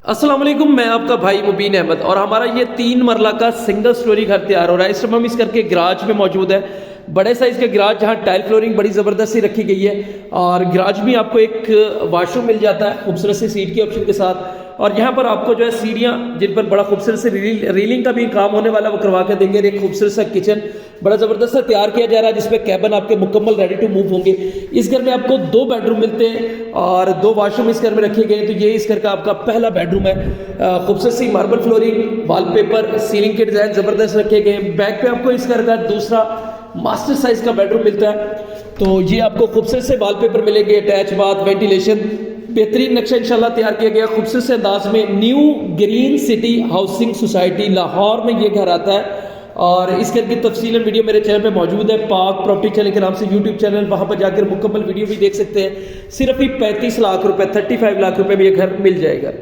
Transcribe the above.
अस्सलाम वालेकुम, मैं आपका भाई मुबीन अहमद और हमारा ये 3 मरला का सिंगल स्टोरी घर तैयार हो रहा है। इस समय हम इस करके गराज में मौजूद है। बड़े साइज का गराज जहाँ टाइल फ्लोरिंग बड़ी ज़बरदस्त सी रखी गई है और गराज में आपको एक वाशरूम मिल जाता है खूबसूरत सी सीट के ऑप्शन के साथ। और यहाँ पर आपको जो है सीढ़ियाँ जिन पर बड़ा खूबसूरत से रीलिंग का भी काम होने वाला वो करवा के देंगे। एक खूबसूरत सा किचन बड़ा ज़बरदस्त सा तैयार किया जा रहा है जिसमें कैबिन आपके मुकम्मल रेडी टू मूव होंगे। इस घर में आपको 2 बेडरूम मिलते हैं और 2 वाशरूम इस घर में रखे गए। तो ये इस घर का आपका पहला बेडरूम है। खूबसूरत सी मार्बल फ्लोरिंग, वॉलपेपर, सीलिंग के डिजाइन ज़बरदस्त रखे गए। बैक पे आपको इस घर का दूसरा मास्टर साइज का बेडरूम मिलता है। तो ये आपको खूबसूरत से वॉलपेपर मिलेंगे, अटैच बाथ, वेंटिलेशन, बेहतरीन नक्शा इंशाल्लाह तैयार किया गया खूबसूरत से अंदाज में। New green city housing society Lahore में ये घर आता है और इस घर की तफसील वीडियो मेरे चैनल पे मौजूद है, पाक प्रॉपर्टी चैनल के नाम से यूट्यूब चैनल। वहां पर जाकर मुकम्मल वीडियो भी देख सकते हैं। सिर्फ ही 35 लाख रुपए, 35 लाख रुपए में ये घर मिल जाएगा।